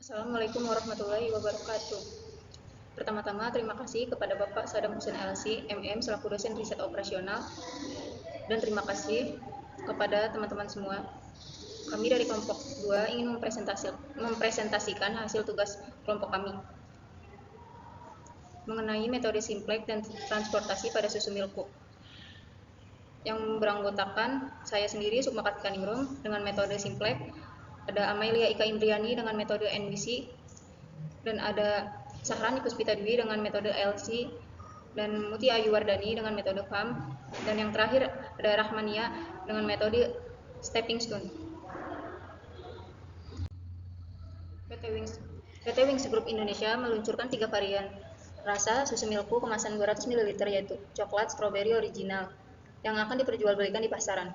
Assalamualaikum warahmatullahi wabarakatuh. Pertama-tama, terima kasih kepada Bapak Sadam Hussein LC, MM, selaku dosen riset operasional, dan terima kasih kepada teman-teman semua. Kami dari kelompok 2 ingin mempresentasikan hasil tugas kelompok kami mengenai metode simplex dan transportasi pada susu milku, yang beranggotakan saya sendiri, Sukma Kartika Ningrum, dengan metode simplex, ada Amelia Ika Indriani dengan metode NBC, dan ada Sahrani Puspita Dwi dengan metode LC, dan Muti Ayu Wardani dengan metode FAM, dan yang terakhir ada Rahmania dengan metode Stepping Stone. PT Wings Group Indonesia meluncurkan 3 varian rasa susu milku kemasan 200 ml, yaitu coklat strawberry original, yang akan diperjualbelikan di pasaran.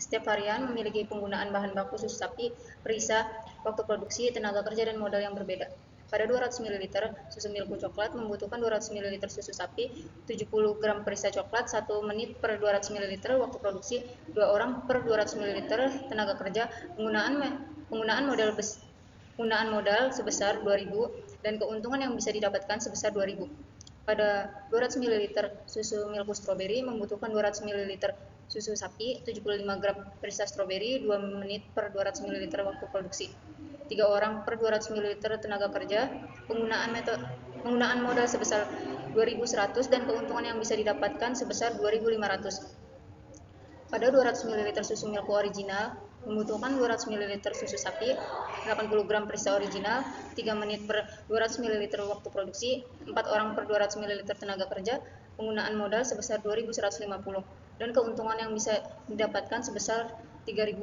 Setiap varian memiliki penggunaan bahan baku susu sapi, perisa, waktu produksi, tenaga kerja, dan modal yang berbeda. Pada 200 ml susu milku coklat membutuhkan 200 ml susu sapi, 70 gram perisa coklat, 1 menit per 200 ml waktu produksi, 2 orang per 200 ml tenaga kerja, penggunaan modal sebesar 2.000 dan keuntungan yang bisa didapatkan sebesar 2.000. Pada 200 ml susu milku stroberi membutuhkan 200 ml susu sapi, 75 gram perisa stroberi, 2 menit per 200 ml waktu produksi, 3 orang per 200 ml tenaga kerja, penggunaan modal sebesar 2.100 dan keuntungan yang bisa didapatkan sebesar 2.500. Pada 200 ml susu milku original membutuhkan 200 ml susu sapi, 80 gram perisa original, 3 menit per 200 ml waktu produksi, 4 orang per 200 ml tenaga kerja, penggunaan modal sebesar 2.150 dan keuntungan yang bisa didapatkan sebesar 3.000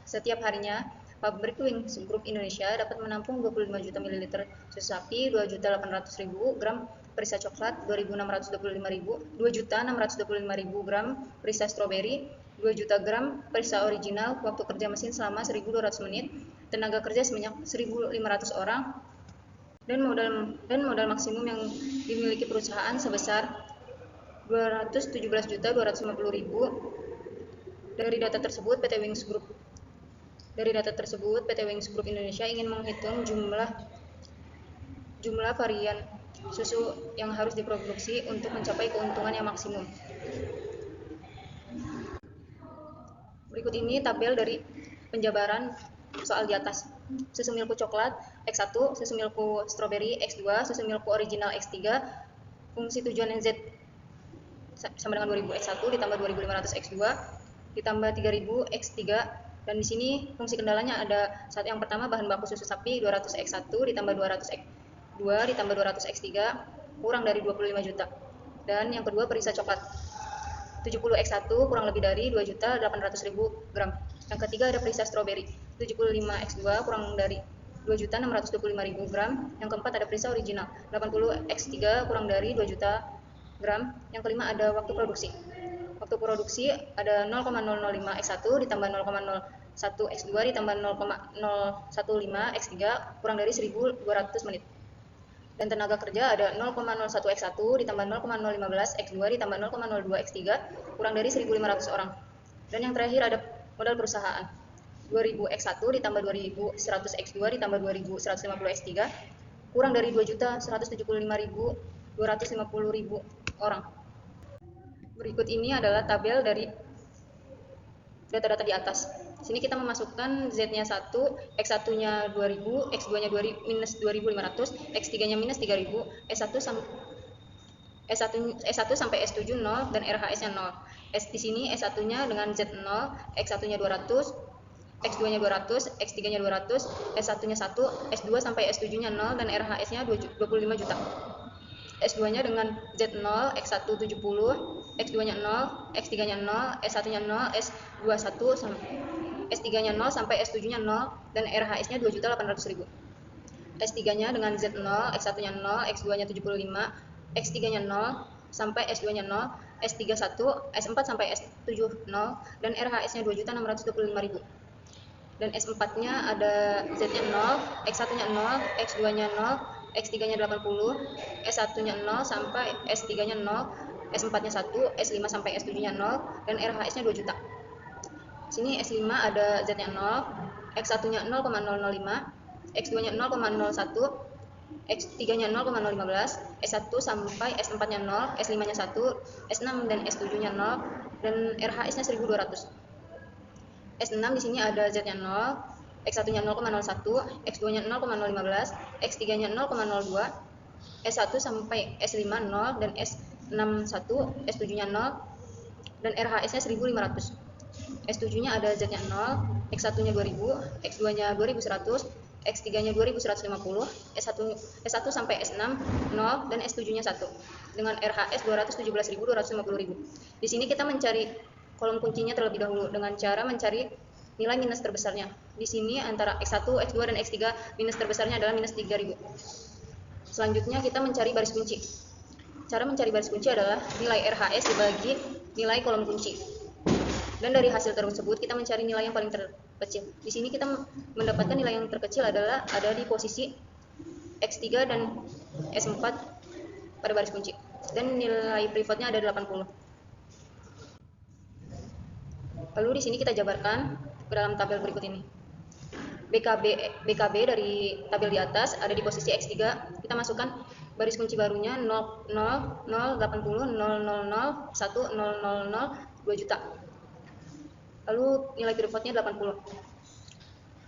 setiap harinya. Pabrik Wings Group Indonesia dapat menampung 25 juta ml susu sapi, 2.800.000 gram perisa coklat, 2.625.000 gram perisa stroberi, 2 juta gram perisa original, waktu kerja mesin selama 1.200 menit, tenaga kerja sebanyak 1.500 orang, dan modal maksimum yang dimiliki perusahaan sebesar 217.250.000. Dari data tersebut, PT Wings Group Indonesia ingin menghitung jumlah varian susu yang harus diproduksi untuk mencapai keuntungan yang maksimum. Berikut ini tabel dari penjabaran soal di atas. Susu milku coklat X1, susu milku strawberry X2, susu milku original X3, fungsi tujuan Z sama dengan 2000 X1 ditambah 2500 X2 ditambah 3000 X3, dan di sini fungsi kendalanya ada saat yang pertama bahan baku susu sapi 200 X1 ditambah 200 X2 ditambah 200 X3 kurang dari 25 juta, dan yang kedua perisa coklat 70 X1 kurang lebih dari 2.800.000 gram. Yang ketiga ada perisa stroberi 75 X2 kurang dari 2.625.000 gram. Yang keempat ada perisa original 80 X3 kurang dari 2 juta gram. Yang kelima ada waktu produksi. Waktu produksi ada 0,005 X1 ditambah 0,01 X2 ditambah 0,015 X3 kurang dari 1.200 menit. Dan tenaga kerja ada 0,01 X1 ditambah 0,015 X2 ditambah 0,02 X3 kurang dari 1.500 orang. Dan yang terakhir ada modal perusahaan 2.000 X1 ditambah 2.100 X2 ditambah 2.150 X3 kurang dari 2.175.250.000 orang. Berikut ini adalah tabel dari data-data di atas. Sini kita memasukkan Z-nya 1, X1-nya 2000, X2-nya minus 2500, X3-nya minus 3000, S1 sampai S7 0 dan RHS-nya 0. Di sini S1-nya dengan Z 0, X1-nya 200, X2-nya 200, X3-nya 200, S1-nya 1, S2 sampai S7-nya 0 dan RHS-nya 25 juta. S2-nya dengan Z0, X1 70, X2-nya 0, X3-nya 0, S1-nya 0, S2 1, S3-nya 0 sampai S7-nya 0 dan RHS-nya 2.800.000. S3-nya dengan Z0, X1-nya 0, X2-nya 75, X3-nya 0 sampai S2-nya 0, S3 1, S4 sampai S7 0 dan RHS-nya 2.625.000. Dan S4-nya ada Z-nya 0, X1-nya 0, X2-nya 0, X3-nya 80, S1-nya 0 sampai S3-nya 0, S4-nya 1, S5 sampai S7-nya 0 dan RHS-nya 2 juta. Sini S5 ada Z-nya 0, X1-nya 0,005, X2-nya 0,01, X3-nya 0,015, S1 sampai S4-nya 0, S5-nya 1, S6 dan S7-nya 0, dan RHS-nya 1200. S6 di sini ada Z-nya 0, X1-nya 0,01, X2-nya 0,015, X3-nya 0,02, S1 sampai S5 0 dan S6 1, S7-nya 0, dan RHS-nya 1500. S7-nya ada Z-nya 0, X1-nya 2000, X2-nya 2100, X3-nya 2150, S1 sampai S6 0 dan S7-nya 1 dengan RHS 217.250.000. Di sini kita mencari kolom kuncinya terlebih dahulu dengan cara mencari nilai minus terbesarnya. Di sini antara X1, X2 dan X3 minus terbesarnya adalah minus 3000. Selanjutnya kita mencari baris kunci. Cara mencari baris kunci adalah nilai RHS dibagi nilai kolom kunci. Dan dari hasil tersebut kita mencari nilai yang paling terkecil. Di sini kita mendapatkan nilai yang terkecil adalah ada di posisi X3 dan S4 pada baris kunci. Dan nilai privatnya ada 80. Lalu di sini kita jabarkan ke dalam tabel berikut ini. BKB dari tabel di atas ada di posisi X3. Kita masukkan baris kunci barunya 0, 0, 0, 80, 0, 0, 0, 1, 0, 0, 0, 2 juta. Lalu nilai pivotnya 80.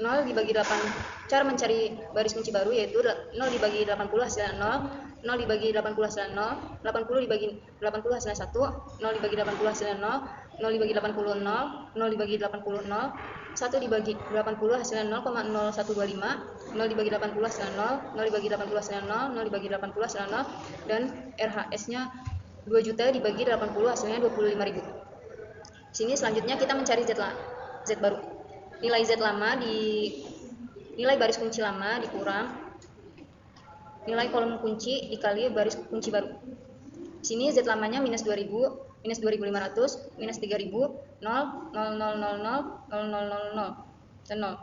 0 dibagi 8. Cara mencari baris kunci baru yaitu 0 dibagi 80 hasilnya 0, 0 dibagi 80 hasilnya 0, 80 dibagi 80 hasilnya 1, 0 dibagi 80 hasilnya 0, 0 dibagi 80 0, 0 dibagi 80 0, 1 dibagi 80 hasilnya 0,0125, 0 dibagi 80 hasilnya 0, 0 dibagi 80 hasilnya 0, 0 dibagi 80 hasilnya 0, dan RHS-nya 2 juta dibagi 80 hasilnya 25.000. Sini selanjutnya kita mencari Z baru. Nilai Z lama nilai baris kunci lama dikurang nilai kolom kunci dikali baris kunci baru. Sini Z lamanya minus 2000, minus 2500, minus 3000, 0, 0, 0, 0, 0, 0, 0, dan 0.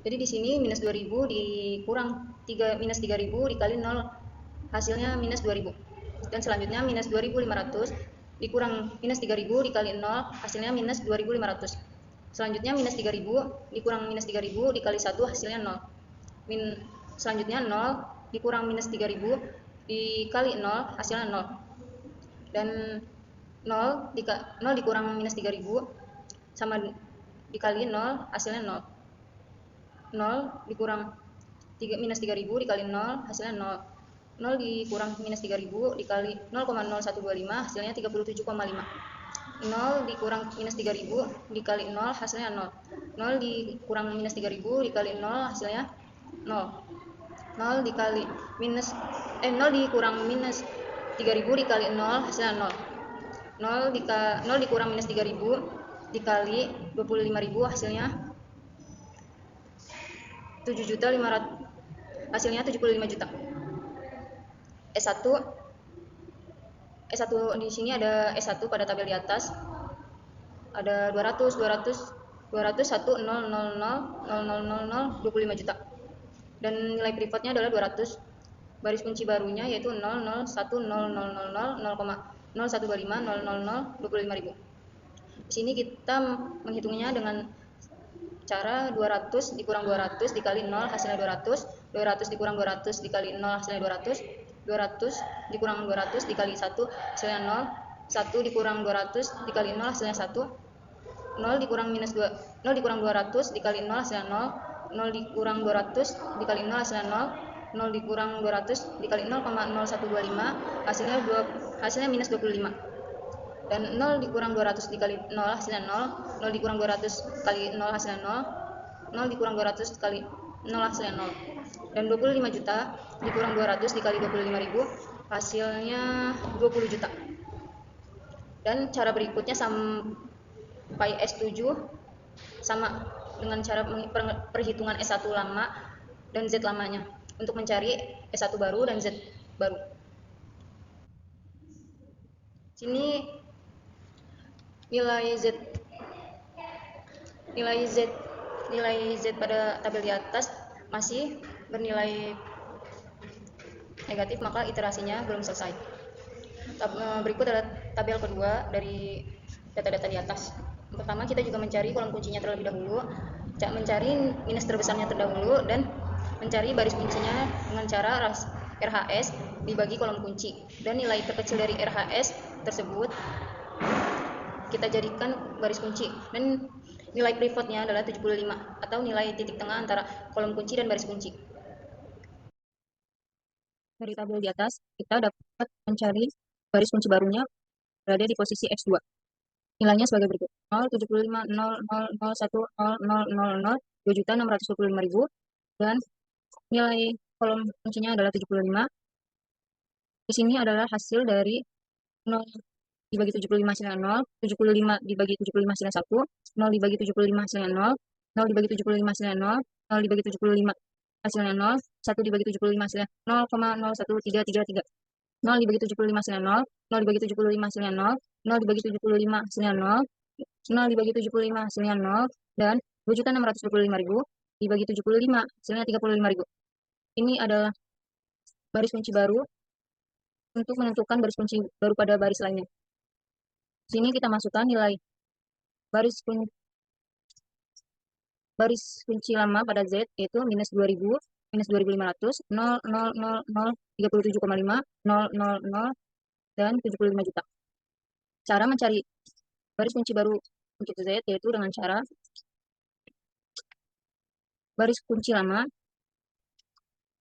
Jadi di sini minus 2000 dikurang minus 3000 dikali 0 hasilnya minus 2000. Dan selanjutnya minus 2500 dikurang minus 3000 dikali 0 hasilnya minus 2500. Selanjutnya minus 3000 dikurang minus 3000 dikali 1 hasilnya 0. Selanjutnya 0 dikurang minus 3000 dikali 0 hasilnya 0. Dan 0 dikurang minus 3000 sama dikali 0 hasilnya 0. 0 dikurang minus 3000 dikali 0 hasilnya 0. 0 dikurang minus 3000 dikali 0,0125 hasilnya 37,5. 0 dikurang minus 3000 dikali 0 hasilnya 0. 0 dikurang minus 3000 dikali 0 hasilnya 0. 0 dikali minus 0 dikurang minus 3000 dikali 0 hasilnya 0. 0 dikurang minus 3000 dikali 25.000 hasilnya 7.500, hasilnya 75 juta. S1 di sini ada S1 pada tabel di atas. Ada 200, 1, 0, 0, 0, 0, 0, 25 juta. Dan nilai privatnya adalah 200. Baris kunci barunya yaitu 0, 0, 1, 0, 0, 0, 0, 0,0125, 0, 0, 0, 25.000. Di sini kita menghitungnya dengan cara 200 dikurang 200 dikali 0 hasilnya 200, 200 dikurang 200 dikali 0 hasilnya 200, 200 dikurang 200 dikali 1 hasilnya 0, 1 dikurang 200 dikali 0 hasilnya 1, 0 dikurang minus 2, 0 dikurang 200 dikali 0 hasilnya 0, 0 dikurang 200 dikali 0 hasilnya 0, 0 dikurang 200 dikali 0,0125 hasilnya minus 25. Dan 0 dikurang 200 dikali 0 hasilnya 0, 0 dikurang 200 kali 0 hasilnya 0, 0 dikurang 200 kali 0 hasilnya 0. Dan 25 juta dikurang 200 dikali 25.000 hasilnya 20 juta. Dan cara berikutnya sampai S7 sama dengan cara perhitungan S1 lama dan Z lamanya untuk mencari S1 baru dan Z baru. Sini nilai Z pada tabel di atas masih bernilai negatif, maka iterasinya belum selesai. Berikut adalah tabel kedua dari data-data di atas. Pertama, kita juga mencari kolom kuncinya terlebih dahulu. mencari minus terbesarnya terdahulu dan mencari baris kuncinya dengan cara RHS dibagi kolom kunci, dan nilai terkecil dari RHS tersebut kita jadikan baris kunci, dan nilai pivotnya adalah 75 atau nilai titik tengah antara kolom kunci dan baris kunci. Dari tabel di atas, kita dapat mencari baris kunci barunya berada di posisi X2. Nilainya sebagai berikut: 07500010000 2.625.000, dan nilai kolom kuncinya adalah 75. Di sini adalah hasil dari 0 dibagi 75 hasilnya 0, 75 dibagi 75 hasilnya 1, 0 dibagi 75 hasilnya 0, 0 dibagi 75 hasilnya 0, 0 dibagi 75 hasilnya 0, 1 dibagi 75 hasilnya 0,01333, 0 dibagi 75 hasilnya 0, 0 dibagi 75 hasilnya 0, 0 dibagi 75 hasilnya 0, 0 dibagi 75 hasilnya 0, dan 2.625.000 dibagi 75 hasilnya 35.000. Ini adalah baris kunci baru untuk menentukan baris kunci baru pada baris lainnya. Di sini kita masukkan nilai baris kunci lama pada Z, yaitu minus 2000, minus 2500, 0, 0, 0, 0, 37,5, 0, 0, 0, dan 75 juta. Cara mencari baris kunci baru untuk Z yaitu dengan cara baris kunci lama.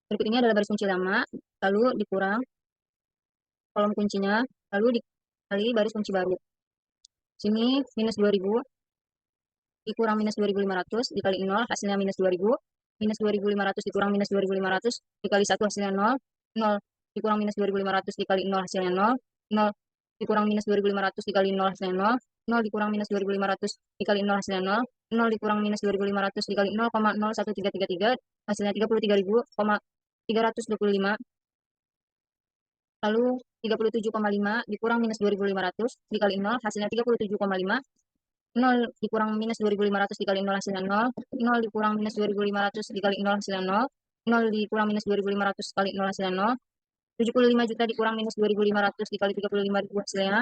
Berikut ini adalah baris kunci lama, lalu dikurang kolom kuncinya, lalu dikali baris kunci baru. Sini minus 2000 dikurang minus 2500 dikali 0, hasilnya minus 2000. Minus 2500 dikurang minus 2500 dikali 1 hasilnya 0. 0 dikurang minus 2500 dikali 0 hasilnya 0. 0 dikurang minus 2500 dikali 0 hasilnya 0. 0 dikurang minus 2500 dikali 0 hasilnya 0. 0 dikurang minus 2500 dikali 0,01333 hasilnya 33.325. Lalu 37,5 dikurang minus 2500 dikali 0 hasilnya 37,5. 0 dikurang minus 2500 dikali 0 hasilnya 0. 0 dikurang minus 2500 dikali 0 hasilnya 0. 0 dikurang minus 2500 dikali 0 hasilnya 0. 75 juta dikurang minus 2500 dikali 35.000 hasilnya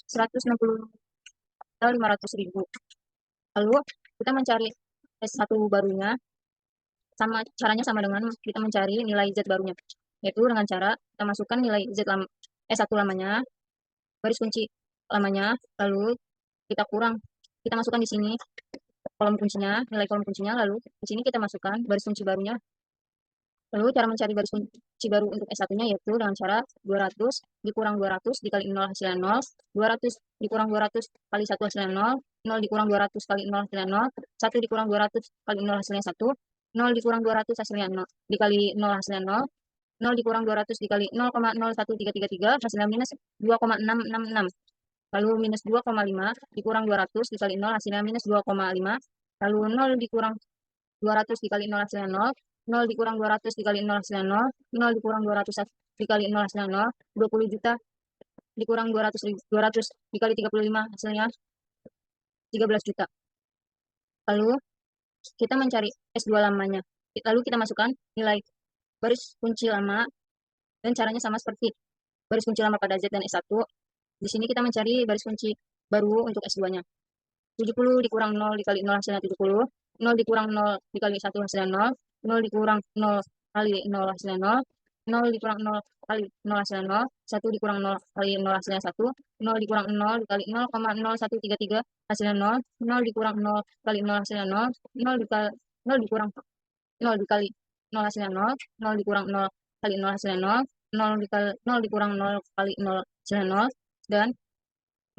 160.500.000. Lalu kita mencari S1 barunya, caranya sama dengan kita mencari nilai Z barunya, yaitu dengan cara kita masukkan nilai S1 lamanya, baris kunci lamanya, lalu kita masukkan di sini kolom kuncinya, nilai kolom kuncinya, lalu di sini kita masukkan baris kunci barunya. Lalu cara mencari baris kunci baru untuk S1-nya yaitu dengan cara 200 dikurang 200 dikali 0 hasilnya 0, 200 dikurang 200 kali 1 hasilnya 0, 0 dikurang 200 kali 0 hasilnya 0, 1 dikurang 200 kali 0 hasilnya 1, 0 dikurang 200 hasilnya 0 dikali 0 hasilnya 0, 0 dikurang 200 dikali 0,01333 hasilnya minus 2,666. Lalu minus 2,5 dikurang 200 dikali 0 hasilnya minus 2,5. Lalu 0 dikurang 200 dikali 0 hasilnya 0. 0 dikurang 200 dikali 0 hasilnya 0. 0 dikurang 200 dikali 0 hasilnya 0. 20 juta dikurang 200 dikali 35 hasilnya 13 juta. Lalu kita mencari S2 lamanya. Lalu kita masukkan nilai baris kunci lama, dan caranya sama seperti baris kunci lama pada Z dan S1. Di sini kita mencari baris kunci baru untuk S2-nya. 70 dikurang 0 dikali 0 hasilnya 70. 0 dikurang 0 dikali 1 hasilnya 0. 0 dikurang 0 kali 0 hasilnya 0. 0 dikurang 0 kali 0 hasilnya 0. 1 dikurang 0 kali 0 hasilnya 1. 0 dikurang 0 dikali 0,0133 hasilnya 0. 0 dikurang 0 kali 0 hasilnya 0. 0 dikali 0 dikurang 0 dikali 0 hasilnya 0. 0 dikurang 0 kali 0 hasilnya 0. 0 dikali 0 dikurang 0 kali 0 hasilnya 0. Dan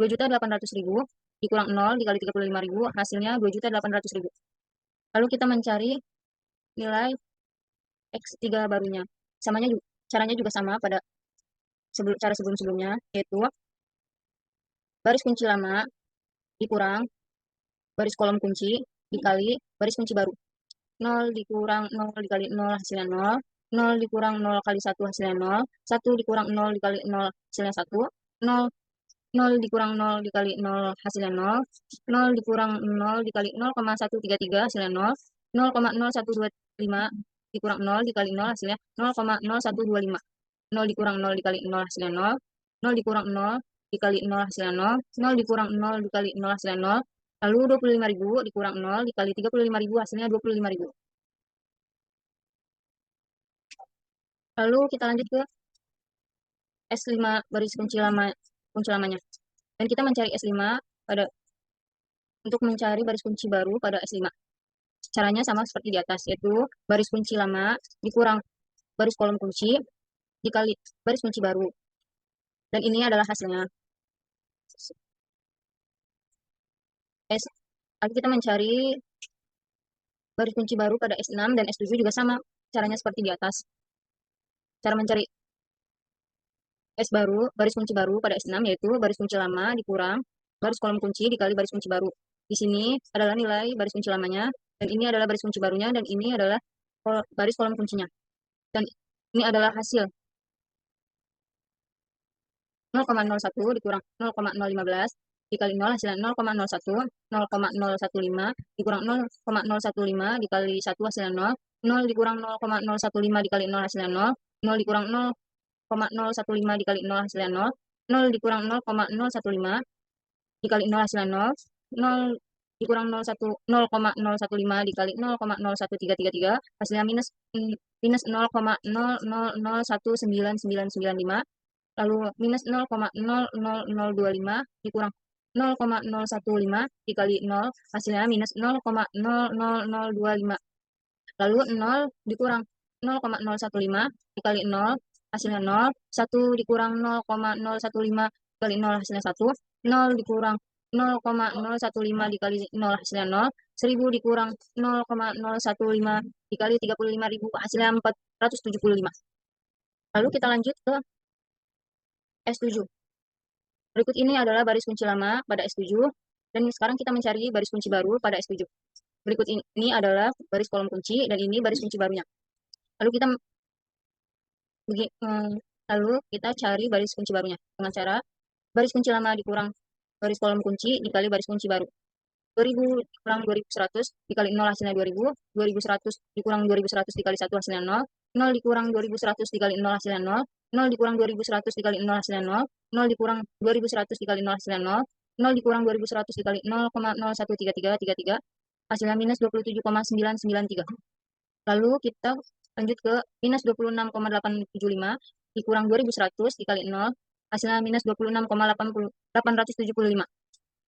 2.800.000 dikurang 0 dikali 35.000 hasilnya 2.800.000. Lalu kita mencari nilai X3 barunya. Caranya juga sama pada cara sebelum-sebelumnya, yaitu baris kunci lama dikurang baris kolom kunci dikali baris kunci baru. 0 dikurang 0 dikali 0 hasilnya 0. 0 dikurang 0 kali 1 hasilnya 0. 1 dikurang 0 dikali 0 hasilnya 1. 0 0 dikurang 0 dikali 0 hasilnya 0. 0 dikurang 0 dikali 0,133 hasilnya 0. 0,0125 dikurang 0 dikali 0 hasilnya 0,0125. 0 dikurang 0 dikali 0 hasilnya 0. 0 dikurang 0 dikali 0 hasilnya 0. 0 dikurang 0 dikali 0 hasilnya 0. Lalu 25.000 dikurang 0 dikali 35.000 hasilnya 25.000. Lalu kita lanjut ke S5 baris kunci lamanya. Dan kita mencari S5 untuk mencari baris kunci baru pada S5. Caranya sama seperti di atas, yaitu baris kunci lama dikurang baris kolom kunci dikali baris kunci baru. Dan ini adalah hasilnya. Lalu kita mencari baris kunci baru pada S6 dan S7 juga sama. Caranya seperti di atas. Cara mencari baris kunci baru pada S6 yaitu baris kunci lama dikurang baris kolom kunci dikali baris kunci baru. Di sini adalah nilai baris kunci lamanya, dan ini adalah baris kunci barunya, dan ini adalah baris kolom kuncinya. Dan ini adalah hasil 0,01 dikurang 0,015 dikali 0 hasilnya 0,01, 0,015 dikurang 0,015 dikali 1 hasilnya 0, 0 dikurang 0,015 dikali 0 hasilnya 0, 0 dikurang 0,015 dikali 0 hasilnya 0, 0 dikurang 0,015 dikali 0 hasilnya 0, 0 dikurang 0,015 dikali 0,01333 hasilnya minus 0,00019995, lalu minus 0,00025 dikurang 0,015 dikali 0 hasilnya minus 0,00025, lalu 0 dikurang 0,015 dikali 0 hasilnya 0, 1 dikurang 0,015 dikali 0 hasilnya 1, 0 dikurang 0,015 dikali 0 hasilnya 0, 1000 dikurang 0,015 dikali 35.000 hasilnya 475. Lalu kita lanjut ke S7. Berikut ini adalah baris kunci lama pada S7, dan sekarang kita mencari baris kunci baru pada S7. Berikut ini adalah baris kolom kunci, dan ini baris kunci barunya. Lalu kita cari baris kunci barunya dengan cara baris kunci lama dikurang baris kolom kunci dikali baris kunci baru. 2000 dikurang 2100 dikali 0 hasilnya 2000, 2100 dikurang 2100 dikali 1 hasilnya 0, 0 dikurang 2100 dikali 0 hasilnya 0, 0 dikurang 2100 dikali 0 hasilnya 0, 0 dikurang 2100 dikali 0 hasilnya 0, 0 dikurang 2100 dikali 0,013333 hasilnya minus 27,993. Lalu kita lanjut ke minus 26,875 dikurang 2100 dikali 0 hasilnya minus 26,875.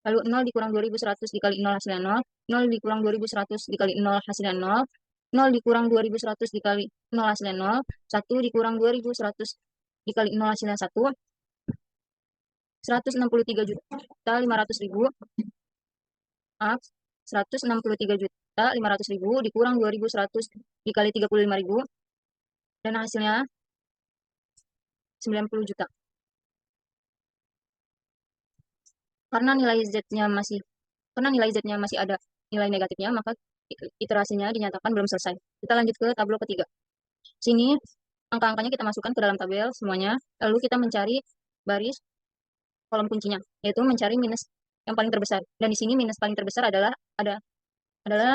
Lalu 0 dikurang 2100 dikali 0 hasilnya 0, 0 dikurang 2100 dikali 0 hasilnya 0, 0 dikurang 2100 dikali 0 hasilnya 0, 1 dikurang 2100 dikali 0 hasilnya 1, 163.500.000, maaf, 163.500.000 dikurang 2100 dikali 35.000, dan hasilnya 90 juta. Karena nilai Z-nya masih ada nilai negatifnya, maka iterasinya dinyatakan belum selesai. Kita lanjut ke tabel ketiga. Sini angka-angkanya kita masukkan ke dalam tabel semuanya, lalu kita mencari baris kolom kuncinya, yaitu mencari minus yang paling terbesar. Dan di sini minus paling terbesar adalah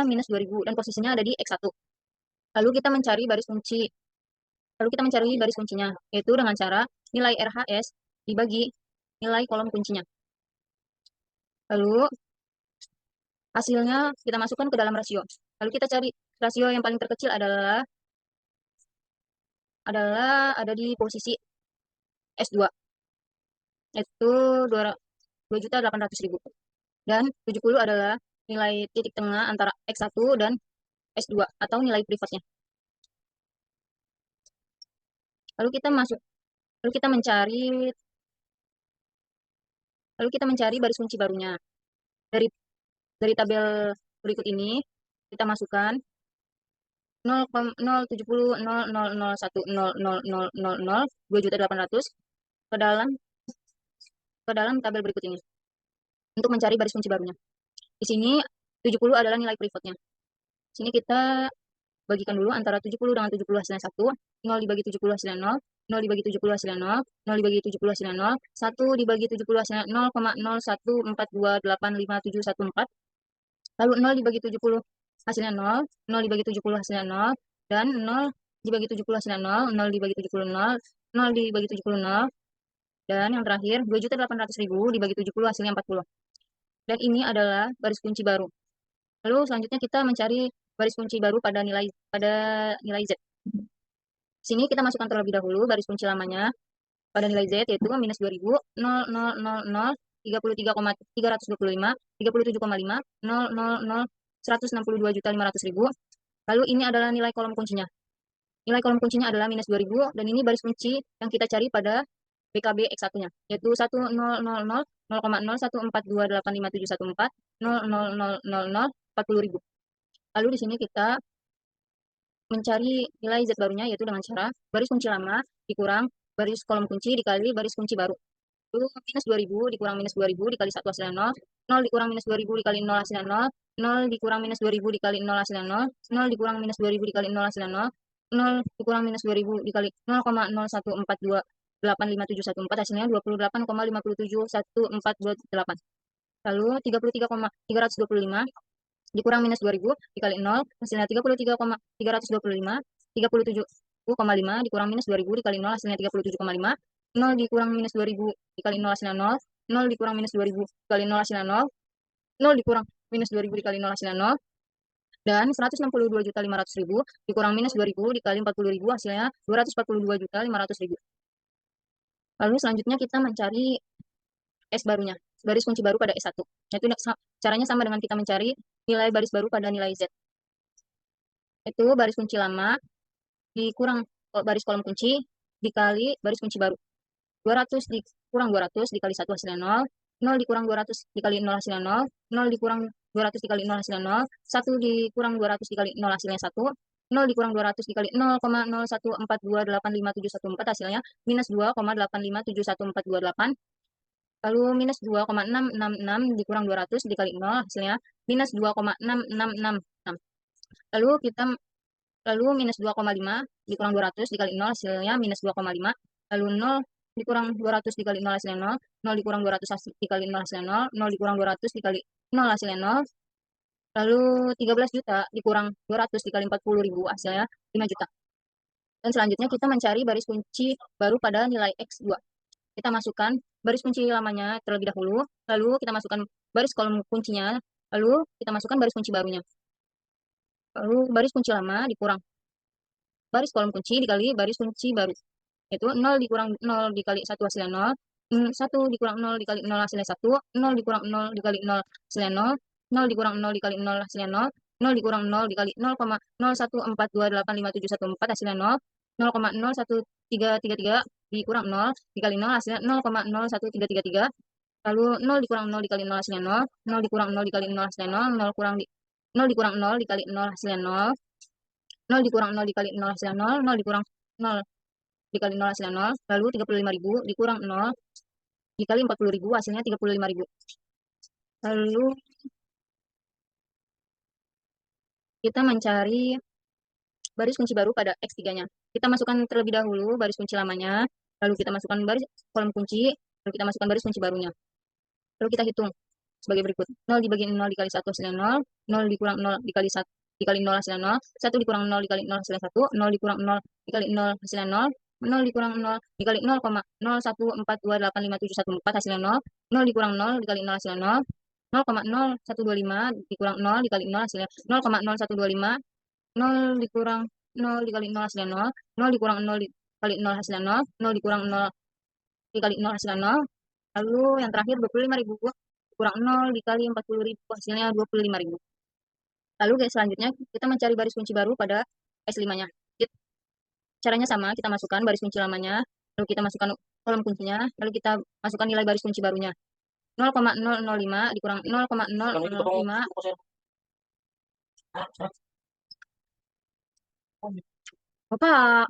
minus 2000, dan posisinya ada di X1. Lalu kita mencari baris kuncinya, yaitu dengan cara nilai RHS dibagi nilai kolom kuncinya. Lalu hasilnya kita masukkan ke dalam rasio. Lalu kita cari rasio yang paling terkecil adalah ada di posisi S2, yaitu 2.800.000. Dan 70 adalah nilai titik tengah antara X1 dan S2 atau nilai privatnya. Lalu kita mencari baris kunci barunya. Dari tabel berikut ini kita masukkan 2.800.000 ke dalam tabel berikut ini untuk mencari baris kunci barunya. Di sini 70 adalah nilai privatnya. Sini kita bagikan dulu antara 70 dengan 70 hasilnya 1, 0 dibagi 70 hasilnya 0, 0 dibagi 70 hasilnya 0, 0 dibagi 70 hasilnya 0, 1 dibagi 70 hasilnya 0,014285714, lalu 0 dibagi 70 hasilnya 0, 0 dibagi 70 hasilnya 0, dan 0 dibagi 70 hasilnya 0, 0 dibagi 70 0, 0 dibagi 70 0, dan yang terakhir 2.800.000 dibagi 70 hasilnya 40. Dan ini adalah baris kunci baru. Lalu selanjutnya kita mencari baris kunci baru pada nilai Z. Sini kita masukkan terlebih dahulu baris kunci lamanya pada nilai Z, yaitu minus 2000, 0, 33,325, 37,5, 0, 162.500.000. Lalu ini adalah nilai kolom kuncinya. Nilai kolom kuncinya adalah minus 2000, dan ini baris kunci yang kita cari pada BKB X1-nya, yaitu 10,014285714, 0,000,040.000. Lalu di sini kita mencari nilai Z barunya, yaitu dengan cara baris kunci lama dikurang baris kolom kunci dikali baris kunci baru. Lalu minus 2000 dikurang minus 2000 dikali 1 hasilnya 0, 0 dikurang minus 2000 dikali 0 hasilnya 0, 0 dikurang minus 2000 dikali 0 hasilnya 0, 0 dikurang minus 2000 dikali 0 hasilnya 0, 0 dikurang minus 2000 dikali 0,014285714 hasilnya 28,571428. Lalu 33,325 dikurang minus 2000 dikali 0 hasilnya 33,325, 37,5 dikurang minus 2000 dikali 0 hasilnya 37,5, 0 dikurang minus 2000 dikali 0 hasilnya 0, 0 dikurang minus 2000 dikali 0 hasilnya 0, 0 dikurang minus 2000 dikali 0 hasilnya 0, dan 162.500.000 dikurang minus 2000 dikali 40.000 hasilnya 242.500.000. Lalu selanjutnya kita mencari S barunya, baris kunci baru pada S1. Yaitu caranya sama dengan kita mencari nilai baris baru pada nilai Z. Itu baris kunci lama dikurang baris kolom kunci dikali baris kunci baru. 200 dikurang 200 dikali 1 hasilnya 0, 0 dikurang 200 dikali 0 hasilnya 0, 0 dikurang 200 dikali 0 hasilnya 0, 1 dikurang 200 dikali 0 hasilnya 1, 0 dikurang 200 dikali 0,014285714 hasilnya minus 2,8571428. Lalu minus 2,666 dikurang 200 dikali 0 hasilnya minus 2,6666. Lalu minus 2,5 dikurang 200 dikali 0 hasilnya minus 2,5. Lalu 0 dikurang 200 dikali 0 hasilnya 0, 0 dikurang 200 dikali 0 hasilnya 0, 0 dikurang 200 dikali 0 hasilnya 0. Lalu 13 juta dikurang 200 dikali 40.000 hasilnya 5 juta. Dan selanjutnya kita mencari baris kunci baru pada nilai X2. Kita masukkan baris kunci lamanya terlebih dahulu, lalu kita masukkan baris kolom kuncinya, lalu kita masukkan baris kunci barunya. Lalu baris kunci lama dikurang baris kolom kunci dikali baris kunci baru. Yaitu 0 dikurang 0 dikali 1 hasilnya 0, 1 dikurang 0 dikali 0 hasilnya 1, 0 dikurang 0 dikali 0 hasilnya 0, 0 dikurang 0 dikali 0 hasilnya 0, 0 dikurang 0 dikali 0,014285714 hasilnya 0, 0,01333 dikurang 0 dikali 0 hasilnya 0,01333. Lalu 0 dikurang 0 dikali 0 hasilnya 0, 0 dikurang 0 dikali 0 hasilnya 0, 0 dikurang 0 dikali 0 hasilnya 0, 0 dikurang 0 dikali 0 hasilnya 0, 0 dikurang 0 dikali 0 hasilnya 0, lalu 35.000 dikurang 0 dikali 40.000 hasilnya 35.000. Lalu kita mencari baris kunci baru pada X3-nya. Kita masukkan terlebih dahulu baris kunci lamanya, lalu kita masukkan baris kolom kunci, lalu kita masukkan baris kunci barunya. Lalu kita hitung sebagai berikut. 0 dibagi 0 dikali 1 hasilnya 0, 0 dikurang 0 dikali 1 dikali 0 hasilnya 0, 1 dikurang 0 dikali 0 hasilnya 1, 0 dikurang 0 dikali 0 hasilnya 0, 0 dikurang 0 dikali 0,014285714 hasilnya 0, 0 dikurang 0 dikali 0 hasilnya 0, 0,0125 dikurang 0 dikali 0 hasilnya 0,0125, 0 dikurang 0 dikali 0 hasilnya 0, 0 dikurang 0 dikali 0 hasilnya 0, 0 dikurang 0 dikali 0 hasilnya 0. Lalu yang terakhir 25.000 kurang 0 dikali 40.000 hasilnya 25.000. Lalu selanjutnya kita mencari baris kunci baru pada S5-nya. Caranya sama, kita masukkan baris kunci lamanya, lalu kita masukkan kolom kuncinya, lalu kita masukkan nilai baris kunci barunya. 0,005 dikurang 0,005. Bapak,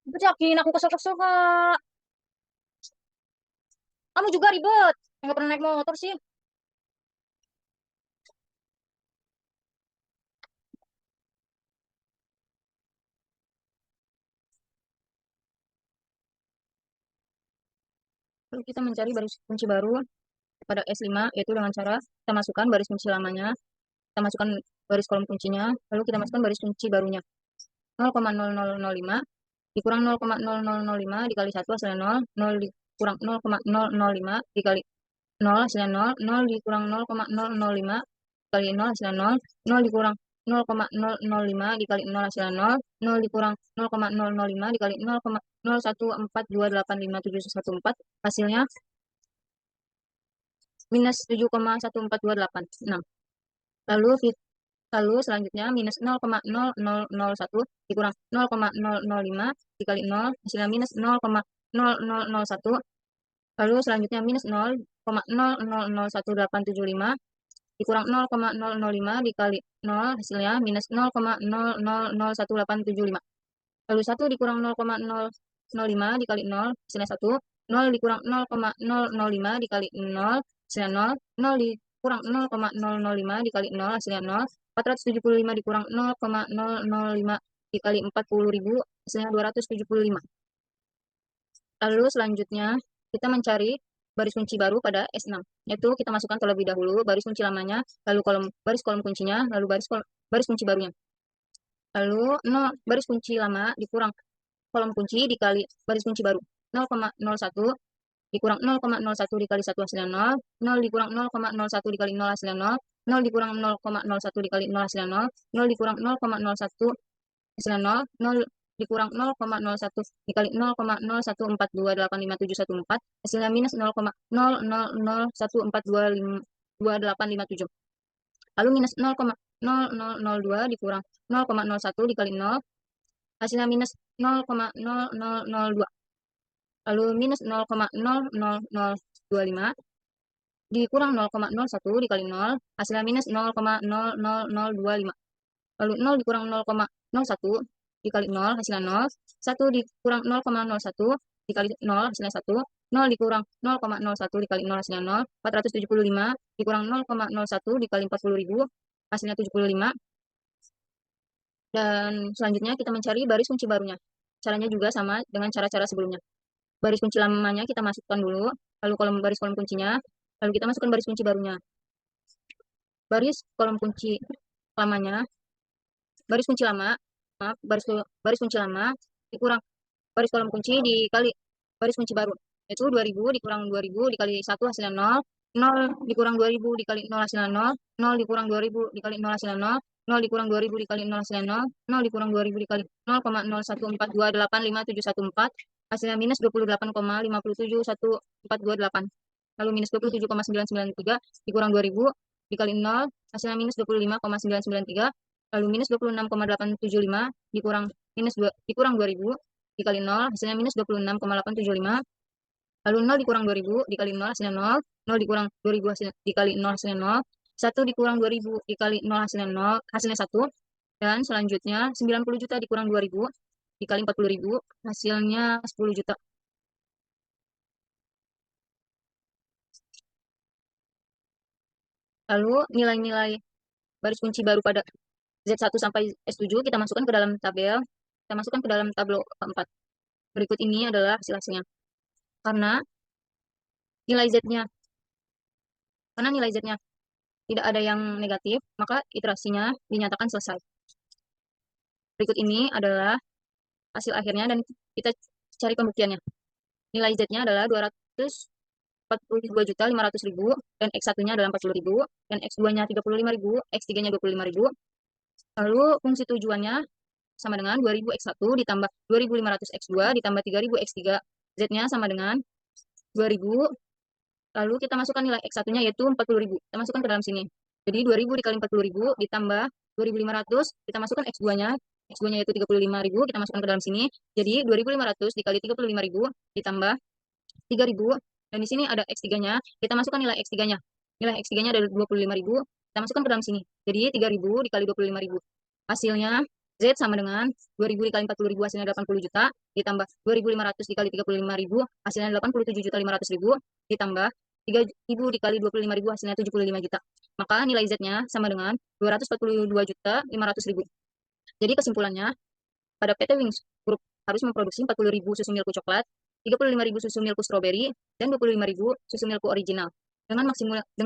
Bapak yakin aku kesel-kesel, Kak. Kamu juga ribet. Nggak pernah naik motor sih. Lalu kita mencari baris kunci baru pada S5, yaitu dengan cara kita masukkan baris kunci lamanya, kita masukkan baris kolom kuncinya, lalu kita masukkan baris kunci barunya. 0,0005 dikurang 0,0005 dikali 1 hasilnya 0, 0 kurang 0,005 dikali 0 hasilnya 0, 0 dikurang 0,005 dikali 0 hasilnya 0, 0 dikurang 0,005 dikali 0 hasilnya 0, 0 dikurang 0,005 dikali 0,0142857114 hasilnya minus 7,14286. Lalu selanjutnya minus 0,0001 dikurang 0,005 dikali 0 hasilnya minus 0,0001. Lalu selanjutnya minus 0,001875 dikurang 0,005 dikali 0 hasilnya minus 0,001875. Lalu 1 dikurang 0,005 dikali 0 hasilnya 1. 0 dikurang 0,005 dikali 0 hasilnya 0. 0 dikurang 0,005 dikali 0 hasilnya 0. 475 dikurang 0,005 dikali 40.000 hasilnya 275. Lalu selanjutnya kita mencari baris kunci baru pada S6, yaitu kita masukkan terlebih dahulu baris kunci lamanya, lalu baris kolom kuncinya, lalu baris kunci barunya. Lalu 0 baris kunci lama dikurang kolom kunci dikali baris kunci baru. 0,01 dikurang 0,01 dikali 1 hasilnya 0, 0 dikurang 0,01 dikali 0 hasilnya 0, 0 dikurang 0,01 dikali 0 hasilnya 0, 0 dikurang 0,01 hasilnya 0, 0 dikurang 0,01 dikali 0,0142857114 hasilnya minus 0,0001425857. Lalu minus 0,0002 dikurang 0,01 dikali 0 hasilnya minus 0,0002. Lalu minus 0,00025 dikurang 0,01 dikali 0 hasilnya minus 0,00025. Lalu 0 dikurang 0,01 dikali 0 hasilnya 0. 1 dikurang 0,01 dikali 0 hasilnya 1. 0 dikurang 0,01 dikali 0 hasilnya 0. 475 dikurang 0,01 dikali 40.000 hasilnya 75. Dan selanjutnya kita mencari baris kunci barunya. Caranya juga sama dengan cara-cara sebelumnya. Baris kunci lamanya kita masukkan dulu, lalu baris kolom kuncinya, lalu kita masukkan baris kunci barunya. Baris kolom kunci lamanya, baris kunci lama, maaf, baris kunci lama dikurang baris kolom kunci dikali baris kunci baru, yaitu 2000 dikurang 2000 dikali 1 hasilnya 0, 0 dikurang 2000 dikali 0 hasilnya 0, 0 dikurang 2000 dikali 0 hasilnya 0, 0 dikurang 2000 dikali 0 hasilnya 0, 0 dikurang 2000 dikali 0,0142857114 hasilnya minus 28,571428. Lalu minus 27,993 dikurang 2000 dikali 0 hasilnya minus 25,993. Lalu minus 26,875 dikurang 2000 dikali 0 hasilnya minus 26,875. Lalu 0 dikurang 2000 dikali 0 hasilnya 0, 0 dikurang 2000 dikali 0 hasilnya 0, 1 dikurang 2000 dikali 0 hasilnya 0, hasilnya 1. Dan selanjutnya 90 juta dikurang 2000 dikali 40.000 hasilnya 10 juta. Lalu nilai-nilai baris kunci baru pada Z1 sampai S7 kita masukkan ke dalam tabel, kita masukkan ke dalam tabel 4. Berikut ini adalah hasil-hasilnya. Karena nilai Z-nya tidak ada yang negatif, maka iterasinya dinyatakan selesai. Berikut ini adalah hasil akhirnya dan kita cari pembuktiannya. Nilai Z-nya adalah 242.500.000 dan X1-nya adalah 40.000 dan X2-nya 35.000, X3-nya 25.000. Lalu fungsi tujuannya sama dengan 2000 X1 ditambah 2500 X2 ditambah 3000 X3. Z-nya sama dengan 2000. Lalu kita masukkan nilai X1-nya yaitu 40.000. Kita masukkan ke dalam sini. Jadi 2000 dikali 40.000 ditambah 2500, kita masukkan X2-nya. X2-nya yaitu 35.000, kita masukkan ke dalam sini. Jadi 2500 dikali 35.000 ditambah 3000. Dan di sini ada X3-nya. Kita masukkan nilai X3-nya. Nilai X3-nya adalah 25.000. Kita masukkan ke dalam sini. Jadi 3000 dikali 25.000. Hasilnya Z sama dengan 2000 dikali 40.000 hasilnya 80 juta, ditambah 2500 dikali 35.000 hasilnya 87.500.000, ditambah 3000 dikali 25.000 hasilnya 75 juta. Maka nilai Z-nya sama dengan 242.500.000. Jadi kesimpulannya, pada PT Wings Group harus memproduksi 40.000 susu milku coklat, 35.000 susu milku stroberi, dan 25.000 susu milku original. Dengan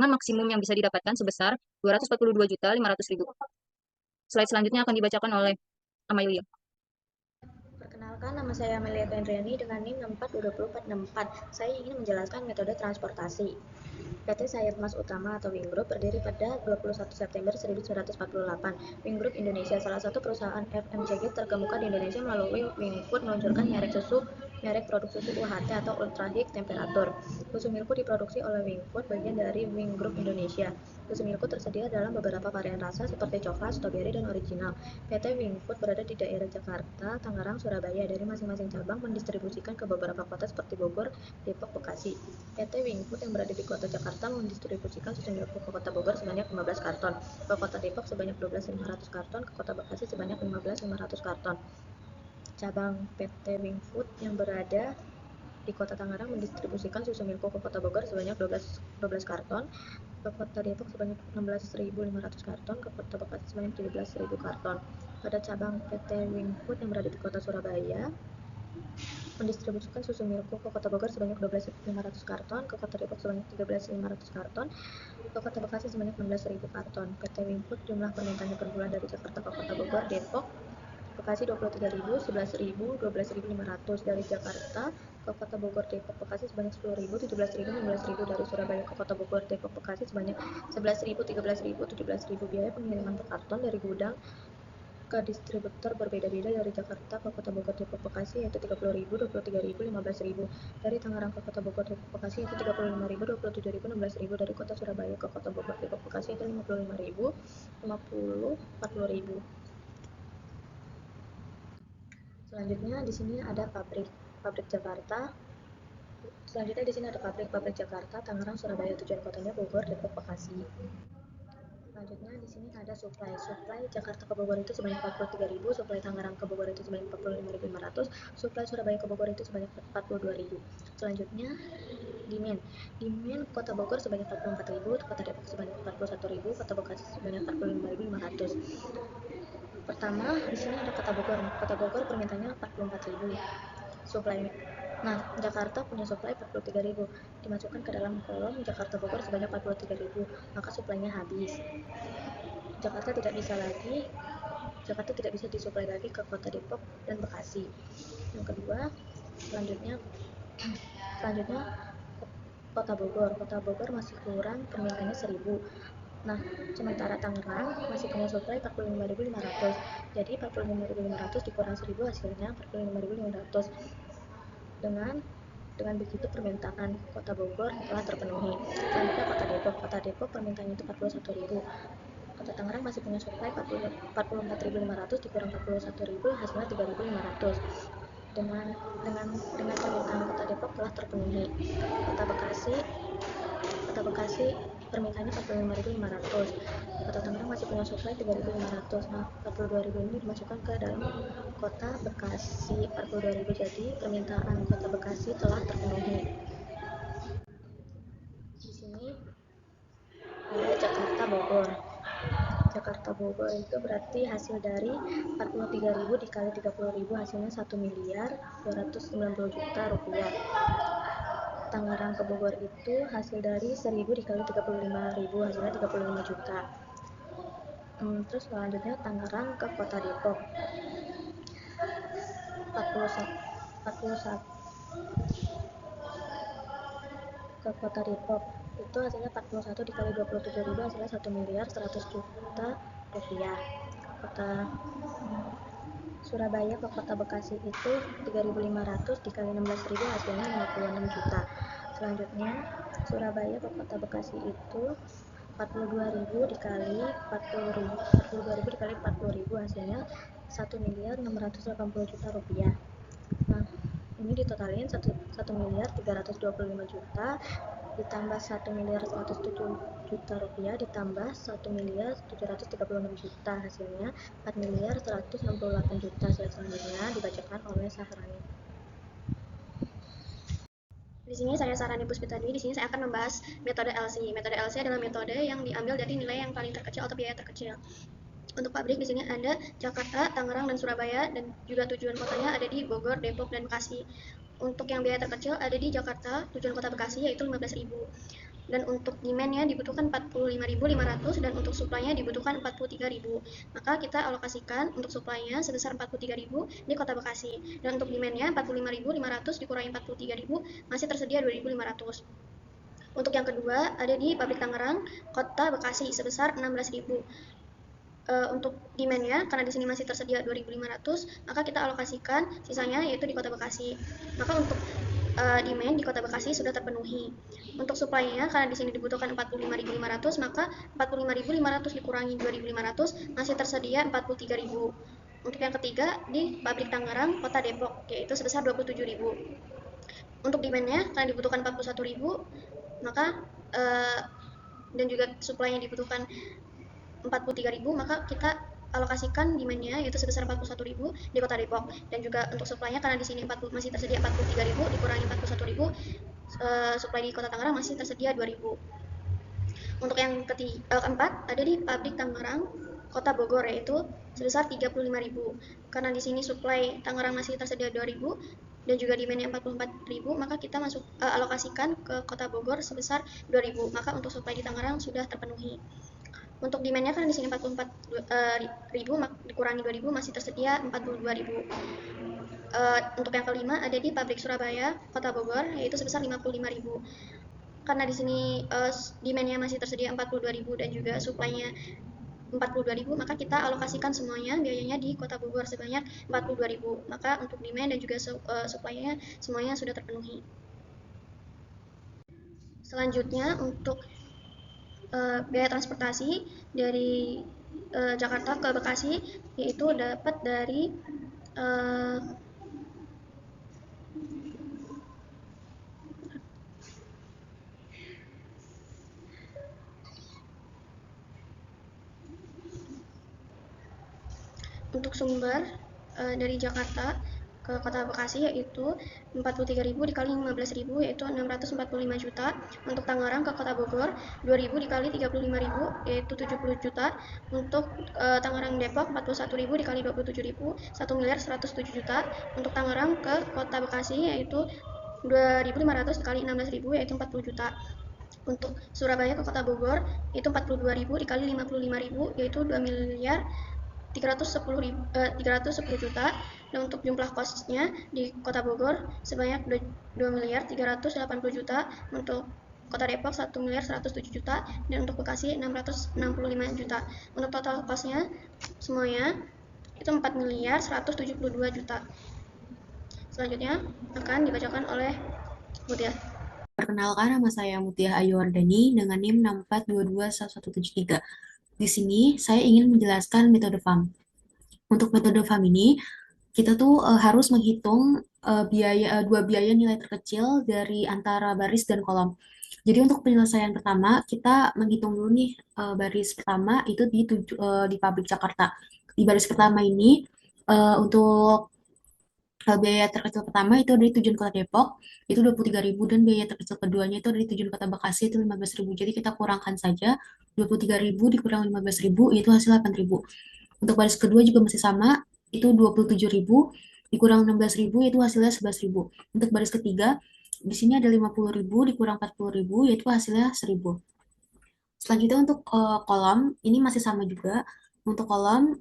maksimum yang bisa didapatkan sebesar 242.500.000. Slide selanjutnya akan dibacakan oleh Amalia. Perkenalkan. Perkenalkan, nama saya Amelia Pendriani dengan NIM 642064. Saya ingin menjelaskan metode transportasi. PT Sayap Mas Utama atau Wing Group berdiri pada 21 September 1948. Wing Group Indonesia, salah satu perusahaan FMCG terkemuka di Indonesia, melalui Wing Food meluncurkan merek produk susu UHT atau Ultra High Temperature. Susu Milku diproduksi oleh Wing Food, bagian dari Wing Group Indonesia. Susu Milku tersedia dalam beberapa varian rasa seperti coklat, stroberi, dan original. PT Wing Food berada di daerah Jakarta, Tangerang, Surabaya. Dari masing-masing cabang mendistribusikan ke beberapa kota seperti Bogor, Depok, Bekasi. PT Wing Food yang berada di kota Jakarta mendistribusikan susu Milku ke kota Bogor sebanyak 15 karton, ke kota Depok sebanyak 12.500 karton, ke kota Bekasi sebanyak 15.500 karton. Cabang PT Wing Food yang berada di kota Tangerang mendistribusikan susu Milku ke kota Bogor sebanyak 12 karton, ke kota Depok sebanyak 16.500 karton, ke kota Bekasi sebanyak 17.000 karton. Pada cabang PT Wing Food yang berada di kota Surabaya mendistribusikan susu Milku ke kota Bogor sebanyak 12.500 karton, ke kota Depok sebanyak 13.500 karton, ke kota Bekasi sebanyak 16.000 karton. PT Wing Food jumlah permintaannya per bulan dari Jakarta ke kota Bogor, Depok, Bekasi 23.000, 11.000, 12.500. Dari Jakarta ke kota Bogor, Depok, Bekasi sebanyak 10.000, 17.000, 15.000. Dari Surabaya ke kota Bogor, Depok, Bekasi sebanyak 11.000, 13.000, 17.000. Biaya pengiriman per karton dari gudang ke distributor berbeda-beda. Dari Jakarta ke kota Bogor, Depok, Bekasi yaitu 30.000, 23.000, 15.000. Dari Tangerang ke kota Bogor, Depok, Bekasi yaitu 35.000, 27.000, 16.000. Dari kota Surabaya ke kota Bogor, Depok, Bekasi yaitu 55.000, 50, 40.000. Selanjutnya di sini ada pabrik Jakarta. Selanjutnya di sini ada pabrik Jakarta, Tangerang, Surabaya, tujuan kotanya Bogor, Depok, Bekasi. Selanjutnya di sini ada supply Jakarta ke Bogor itu sebanyak 43.000, supply Tangerang ke Bogor itu sebanyak 45.500, supply Surabaya ke Bogor itu sebanyak 42.000. Selanjutnya demand kota Bogor sebanyak 44.000, kota Depok sebanyak 41.000, kota Bekasi sebanyak 45.500. Pertama di sini ada kota Bogor permintaannya 44.000. Supply. Nah, Jakarta punya supply 43.000. Dimasukkan ke dalam kolom Jakarta Bogor sebanyak 43.000, maka suplainya habis. Jakarta tidak bisa disuplai lagi ke kota Depok dan Bekasi. Yang kedua, selanjutnya kota Bogor masih kurang, permintaannya 1.000. Nah, sementara Tangerang masih punya supply 45.500. Jadi 45.500 dikurang 1.000 hasilnya 45.500. Dengan begitu permintaan kota Bogor telah terpenuhi. Selanjutnya kota Depok permintaannya itu 41.000. Kota Tangerang masih punya supply 44.500 dikurang 41.000 hasilnya 3.500. Dengan permintaan kota Depok telah terpenuhi. Kota Bekasi permintaannya 45.500. Kota Tangerang masih punya supply 3.500. Nah, 42.000 ini dimasukkan ke dalam kota Bekasi 42.000. Jadi permintaan kota Bekasi telah terpenuhi. Di sini ada Jakarta Bogor itu berarti hasil dari 43.000 dikali 30.000 hasilnya 1.290 juta rupiah. Tangerang ke Bogor itu hasil dari 1.000 dikali 35.000 hasilnya 35 juta. Terus selanjutnya Tangerang ke kota Depok 41 ke kota Depok itu hasilnya 41 dikali 27.000 hasilnya 1.100 juta rupiah. Kota Surabaya ke kota Bekasi itu 3.500 dikali 16.000 hasilnya 56 juta. Selanjutnya Surabaya ke kota Bekasi itu 42.000 dikali 40.000 hasilnya 1.680 juta rupiah. Nah, ini ditotalin 1.325 juta ditambah 1.107 juta rupiah ditambah 1.736 juta hasilnya 4.168 juta. Selanjutnya dibacakan oleh Sahrani. Di sini saya Sarani Puspitadi. Di sini saya akan membahas metode LC. Metode LC adalah metode yang diambil dari nilai yang paling terkecil atau biaya terkecil. Untuk pabrik di sini ada Jakarta, Tangerang, dan Surabaya, dan juga tujuan kotanya ada di Bogor, Depok, dan Bekasi. Untuk yang biaya terkecil ada di Jakarta, tujuan kota Bekasi yaitu 15.000. Dan untuk demand-nya dibutuhkan 45.500 dan untuk supply-nya dibutuhkan 43.000. Maka kita alokasikan untuk supply-nya sebesar 43.000 di Kota Bekasi. Dan untuk demand-nya 45.500 dikurangi 43.000 masih tersedia 2.500. Untuk yang kedua ada di Pabrik Tangerang, Kota Bekasi sebesar 16.000. Untuk demand-nya karena di sini masih tersedia 2.500, maka kita alokasikan sisanya yaitu di Kota Bekasi. Maka untuk demand di Kota Bekasi sudah terpenuhi. Untuk supply-nya karena di sini dibutuhkan 45.500, maka 45.500 dikurangi 2.500 masih tersedia 43.000. Untuk yang ketiga di Pabrik Tangerang, Kota Depok yaitu sebesar 27.000. Untuk demand-nya karena dibutuhkan 41.000, maka dan juga supply-nya dibutuhkan 43.000, maka kita alokasikan demand-nya yaitu sebesar 41.000 di Kota Depok. Dan juga untuk supply-nya karena di sini masih tersedia 43.000 dikurangi 41.000, supply di Kota Tangerang masih tersedia 2.000. Untuk yang keempat ada di Pabrik Tangerang, Kota Bogor yaitu sebesar 35.000. Karena di sini supply Tangerang masih tersedia 2.000 dan juga demand-nya 44.000, maka kita alokasikan ke Kota Bogor sebesar 2.000. Maka untuk supply di Tangerang sudah terpenuhi. Untuk demand-nya kan di sini 44.000 dikurangi 2.000 masih tersedia 42.000. Untuk yang kelima ada di Pabrik Surabaya, Kota Bogor yaitu sebesar 55.000. Karena di sini demand-nya masih tersedia 42.000 dan juga supply-nya 42.000, maka kita alokasikan semuanya biayanya di Kota Bogor sebanyak 42.000. Maka untuk demand dan juga supply-nya semuanya sudah terpenuhi. Selanjutnya untuk biaya transportasi dari Jakarta ke Bekasi yaitu dapat dari untuk sumber dari Jakarta ke Kota Bekasi yaitu 43.000 dikali 15.000 yaitu 645 juta. Untuk Tangerang ke Kota Bogor 2.000 dikali 35.000 yaitu 70 juta. Untuk Tangerang Depok 41.000 dikali 27.000 1 miliar 107 juta. Untuk Tangerang ke Kota Bekasi yaitu 2.500 dikali 16.000 yaitu 40 juta. Untuk Surabaya ke Kota Bogor itu 42.000 dikali 55.000 yaitu 2 miliar 310 juta. Dan untuk jumlah kosnya di Kota Bogor sebanyak 2 miliar 380 juta. Untuk Kota Depok 1 miliar 107 juta dan untuk Bekasi 665 juta. Untuk total kosnya semuanya itu 4 miliar 172 juta. Selanjutnya akan dibacakan oleh Mutia. Perkenalkan, nama saya Mutia Ayu Wardani dengan NIM 64221173. Di sini saya ingin menjelaskan metode FAM. Untuk metode FAM ini, kita tuh harus menghitung dua biaya nilai terkecil dari antara baris dan kolom. Jadi untuk penyelesaian pertama, kita menghitung dulu nih baris pertama itu di Pabrik Jakarta. Di baris pertama ini untuk biaya terkecil pertama itu dari tujuan Kota Depok itu 23.000 dan biaya terkecil keduanya itu dari tujuan Kota Bekasi itu 15.000. Jadi kita kurangkan saja 23.000 dikurang 15.000 itu hasil 8.000. Untuk baris kedua juga masih sama, itu 27.000 dikurang 16.000 itu hasilnya 11.000. Untuk baris ketiga di sini ada 50.000 dikurang 40.000 yaitu hasilnya 1.000. Selanjutnya untuk kolom ini masih sama juga. Untuk kolom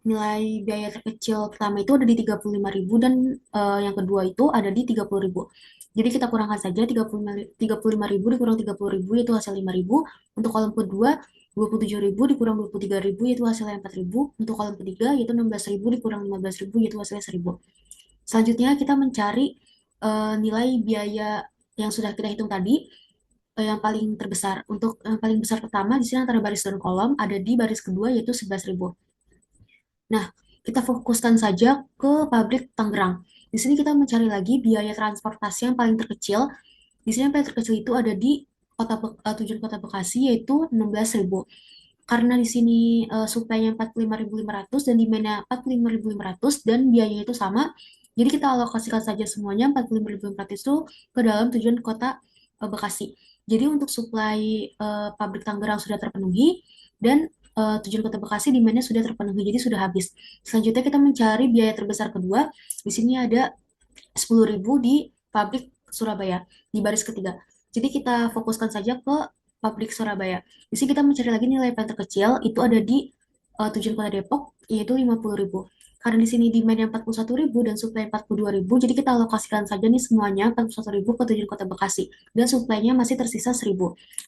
nilai biaya terkecil pertama itu ada di 35.000 dan yang kedua itu ada di 30.000. Jadi kita kurangkan saja 35.000 dikurang 30.000 yaitu hasil 5.000. Untuk kolom kedua 27.000 dikurang 23.000 yaitu hasilnya 4.000. Untuk kolom ketiga yaitu 16.000 dikurang 15.000 yaitu hasilnya 1.000. Selanjutnya kita mencari nilai biaya yang sudah kita hitung tadi yang paling terbesar. Untuk yang paling besar pertama di sini antara baris dan kolom ada di baris kedua yaitu 11.000. Nah, kita fokuskan saja ke Pabrik Tangerang. Di sini kita mencari lagi biaya transportasi yang paling terkecil. Di sini yang paling terkecil itu ada di tujuan Kota Bekasi yaitu 16.000. Karena di sini supply-nya 45.500 dan demand-nya 45.500 dan biayanya itu sama. Jadi kita alokasikan saja semuanya 45.500 itu ke dalam tujuan Kota Bekasi. Jadi untuk supply Pabrik Tangerang sudah terpenuhi dan tujuan Kota Bekasi demand-nya sudah terpenuhi, jadi sudah habis. Selanjutnya kita mencari biaya terbesar kedua. Di sini ada 10.000 di Pabrik Surabaya di baris ketiga. Jadi kita fokuskan saja ke pabrik Surabaya. Di sini kita mencari lagi nilai paling terkecil, itu ada di tujuan kota Depok, yaitu 50.000. Karena di sini demand-nya 41.000 dan supply 42.000, jadi kita alokasikan saja nih semuanya 41.000 ke tujuan kota Bekasi. Dan supply-nya masih tersisa 1.000.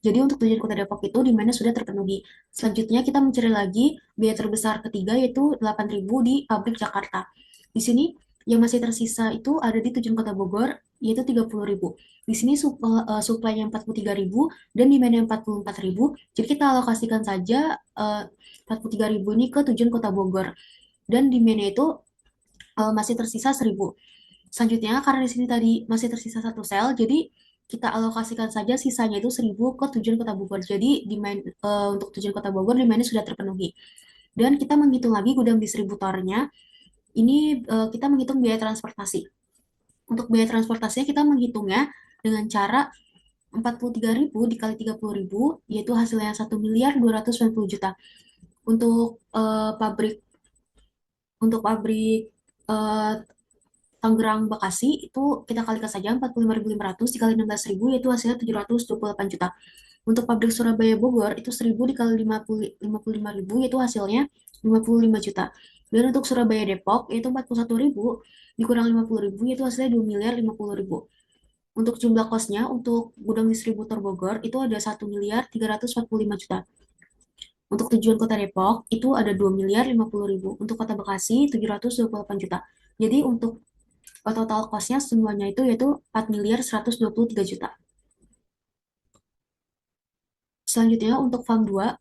Jadi untuk tujuan kota Depok itu demand-nya sudah terpenuhi. Selanjutnya kita mencari lagi biaya terbesar ketiga, yaitu 8.000 di pabrik Jakarta. Di sini yang masih tersisa itu ada di tujuan kota Bogor, yaitu 30.000. Di sini supply-nya 43.000 dan demand-nya 44.000. Jadi kita alokasikan saja 43.000 ini ke tujuan kota Bogor. Dan demand-nya itu masih tersisa 1.000. Selanjutnya, karena di sini tadi masih tersisa satu sel, jadi kita alokasikan saja sisanya itu 1.000 ke tujuan kota Bogor. Jadi demand, untuk tujuan kota Bogor demand-nya sudah terpenuhi. Dan kita menghitung lagi gudang distributornya. Ini kita menghitung biaya transportasi. Untuk biaya transportasinya kita menghitungnya dengan cara 43.000 dikali 30.000, yaitu hasilnya 1.290.000.000. Untuk pabrik eh, Tangerang Bekasi itu kita kalikan saja 45.500 dikali 16.000, yaitu hasilnya 728 juta. Untuk pabrik Surabaya Bogor itu 1.000 dikali 55.000, yaitu hasilnya 55 juta. Dan untuk Surabaya Depok yaitu 41.000 dikurang 50.000, yaitu hasilnya 2.050.000. Untuk jumlah kosnya untuk gudang distributor Bogor itu ada 1.345.000.000. Untuk tujuan kota Depok itu ada 2.050.000. Untuk kota Bekasi 728 juta. Jadi untuk total kosnya semuanya itu yaitu 4.123.000.000. Selanjutnya untuk farm 2,